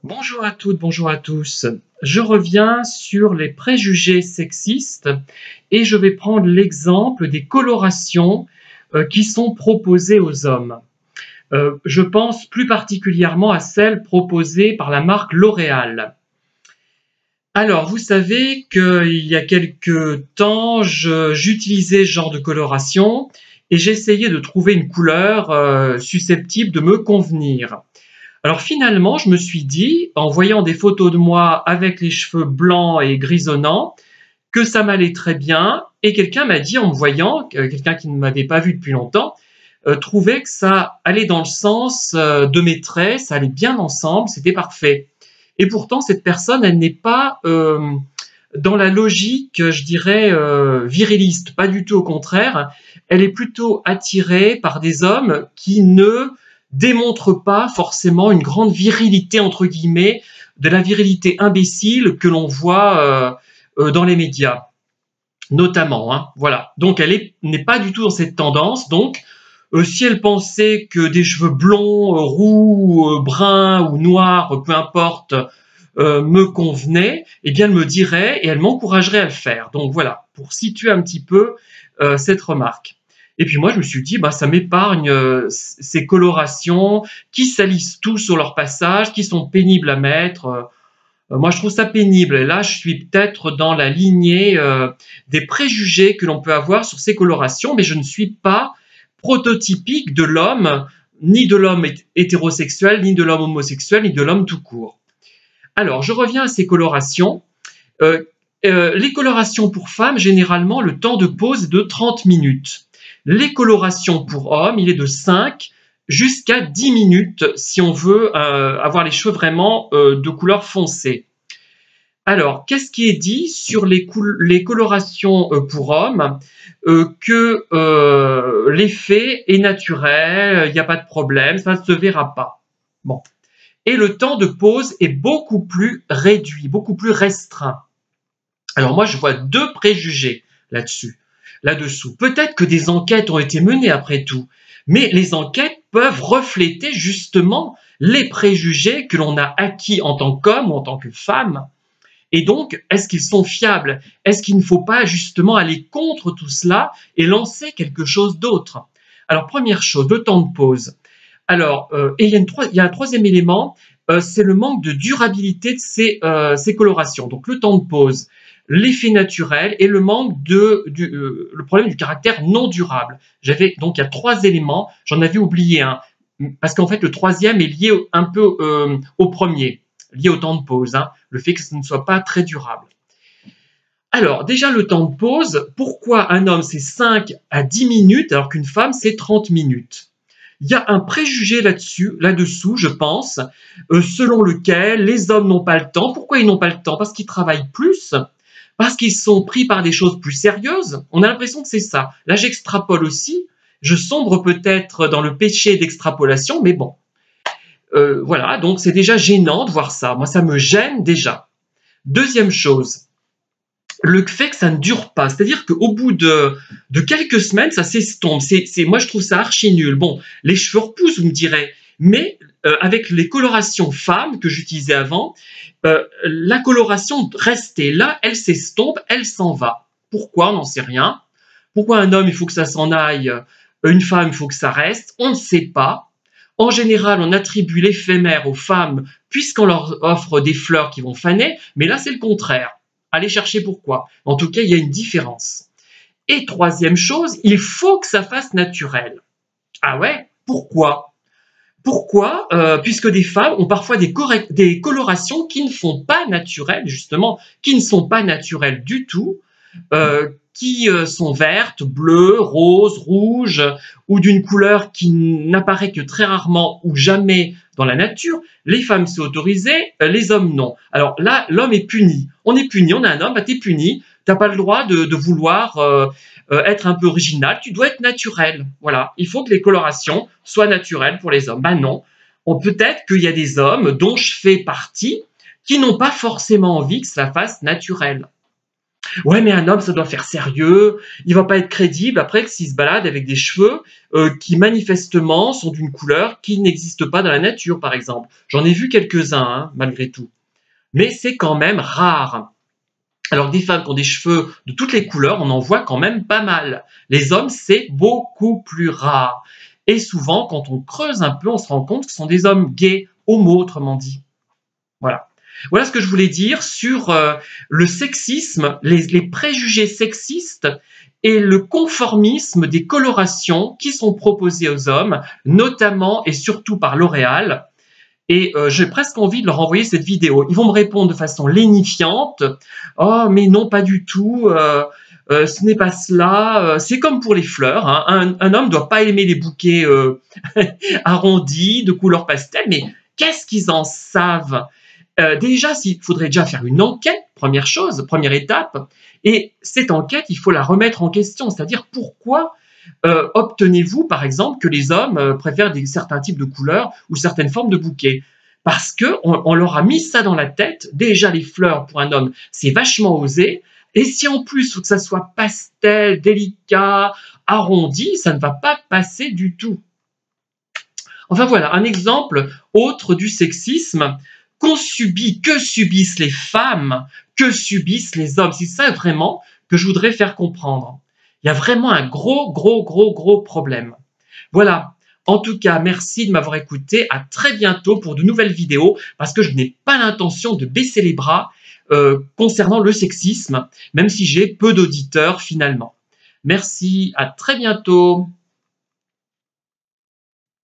Bonjour à toutes, bonjour à tous. Je reviens sur les préjugés sexistes et je vais prendre l'exemple des colorations qui sont proposées aux hommes. Je pense plus particulièrement à celles proposées par la marque L'Oréal. Alors, vous savez qu'il y a quelque temps, j'utilisais ce genre de coloration et j'essayais de trouver une couleur susceptible de me convenir. Alors finalement, je me suis dit, en voyant des photos de moi avec les cheveux blancs et grisonnants, que ça m'allait très bien. Et quelqu'un m'a dit, en me voyant, quelqu'un qui ne m'avait pas vu depuis longtemps, trouvait que ça allait dans le sens de mes traits, ça allait bien ensemble, c'était parfait. Et pourtant, cette personne, elle n'est pas dans la logique, je dirais, viriliste, pas du tout au contraire. Elle est plutôt attirée par des hommes qui ne démontrent pas forcément une grande virilité, entre guillemets, de la virilité imbécile que l'on voit dans les médias, notamment. Hein, voilà. Donc, elle n'est pas du tout dans cette tendance. Donc, si elle pensait que des cheveux blonds, roux, bruns ou noirs, peu importe, me convenaient, eh bien elle me dirait et elle m'encouragerait à le faire. Donc voilà, pour situer un petit peu cette remarque. Et puis moi je me suis dit, bah ça m'épargne ces colorations qui salissent tout sur leur passage, qui sont pénibles à mettre. Moi je trouve ça pénible. Et là je suis peut-être dans la lignée des préjugés que l'on peut avoir sur ces colorations, mais je ne suis pas prototypique de l'homme, ni de l'homme hétérosexuel, ni de l'homme homosexuel, ni de l'homme tout court. Alors, je reviens à ces colorations. Les colorations pour femmes, généralement, le temps de pause est de 30 minutes. Les colorations pour hommes, il est de 5 jusqu'à 10 minutes si on veut avoir les cheveux vraiment de couleur foncée. Alors, qu'est-ce qui est dit sur les colorations pour hommes que l'effet est naturel, il n'y a pas de problème, ça ne se verra pas. Bon. Et le temps de pause est beaucoup plus réduit, beaucoup plus restreint. Alors moi, je vois deux préjugés là-dessous. Peut-être que des enquêtes ont été menées après tout, mais les enquêtes peuvent refléter justement les préjugés que l'on a acquis en tant qu'homme ou en tant que femme. Et donc, est-ce qu'ils sont fiables? Est-ce qu'il ne faut pas justement aller contre tout cela et lancer quelque chose d'autre? Alors, première chose, le temps de pause. Alors, et il y a un troisième élément, c'est le manque de durabilité de ces colorations. Donc, le temps de pause, l'effet naturel et le manque le problème du caractère non durable. Donc, il y a trois éléments, j'en avais oublié un, parce qu'en fait, le troisième est lié un peu au premier, lié au temps de pause, hein, le fait que ce ne soit pas très durable. Alors, déjà, le temps de pause, pourquoi un homme c'est 5 à 10 minutes alors qu'une femme c'est 30 minutes? Il y a un préjugé là-dessous, je pense, selon lequel les hommes n'ont pas le temps. Pourquoi ils n'ont pas le temps? Parce qu'ils travaillent plus, parce qu'ils sont pris par des choses plus sérieuses. On a l'impression que c'est ça. Là, j'extrapole aussi. Je sombre peut-être dans le péché d'extrapolation, mais bon. Voilà, donc c'est déjà gênant de voir ça. Moi, ça me gêne déjà. Deuxième chose, le fait que ça ne dure pas, c'est-à-dire qu'au bout de quelques semaines, ça s'estompe. Moi, je trouve ça archi nul. Bon, les cheveux repoussent, vous me direz, mais avec les colorations femmes que j'utilisais avant, la coloration restait là, elle s'estompe, elle s'en va. Pourquoi? On n'en sait rien. Pourquoi un homme, il faut que ça s'en aille, une femme, il faut que ça reste? On ne sait pas. En général, on attribue l'éphémère aux femmes puisqu'on leur offre des fleurs qui vont faner, mais là, c'est le contraire. Allez chercher pourquoi. En tout cas, il y a une différence. Et troisième chose, il faut que ça fasse naturel. Ah ouais? Pourquoi? Pourquoi? Puisque des femmes ont parfois des colorations qui ne font pas naturelles, justement, qui ne sont pas naturelles du tout, qui sont vertes, bleues, roses, rouges, ou d'une couleur qui n'apparaît que très rarement ou jamais dans la nature. Les femmes c'est autorisé, les hommes non. Alors là, l'homme est puni. On est puni, on a un homme, bah t'es puni, t'as pas le droit de vouloir être un peu original, tu dois être naturel. Voilà, il faut que les colorations soient naturelles pour les hommes. Ben non, peut-être qu'il y a des hommes dont je fais partie qui n'ont pas forcément envie que ça fasse naturel. Ouais, mais un homme, ça doit faire sérieux, il va pas être crédible après s'il se balade avec des cheveux qui manifestement sont d'une couleur qui n'existe pas dans la nature, par exemple. J'en ai vu quelques-uns, hein, malgré tout. Mais c'est quand même rare. Alors que des femmes qui ont des cheveux de toutes les couleurs, on en voit quand même pas mal. Les hommes, c'est beaucoup plus rare. Et souvent, quand on creuse un peu, on se rend compte que ce sont des hommes gays, homo, autrement dit. Voilà. Voilà ce que je voulais dire sur le sexisme, les préjugés sexistes et le conformisme des colorations qui sont proposées aux hommes, notamment et surtout par L'Oréal. Et j'ai presque envie de leur envoyer cette vidéo. Ils vont me répondre de façon lénifiante. Oh, mais non, pas du tout. Ce n'est pas cela. C'est comme pour les fleurs, hein. Un homme ne doit pas aimer les bouquets arrondis, de couleur pastel. Mais qu'est-ce qu'ils en savent? Déjà, il faudrait déjà faire une enquête, première chose, première étape. Et cette enquête, il faut la remettre en question. C'est-à-dire pourquoi obtenez-vous, par exemple, que les hommes préfèrent certains types de couleurs ou certaines formes de bouquets? Parce qu'on leur a mis ça dans la tête. Déjà, les fleurs, pour un homme, c'est vachement osé. Et si en plus, il faut que ça soit pastel, délicat, arrondi, ça ne va pas passer du tout. Enfin voilà, un exemple autre du sexisme qu'on subit, que subissent les femmes, que subissent les hommes. C'est ça vraiment que je voudrais faire comprendre. Il y a vraiment un gros problème. Voilà. En tout cas, merci de m'avoir écouté. À très bientôt pour de nouvelles vidéos parce que je n'ai pas l'intention de baisser les bras concernant le sexisme, même si j'ai peu d'auditeurs finalement. Merci, à très bientôt.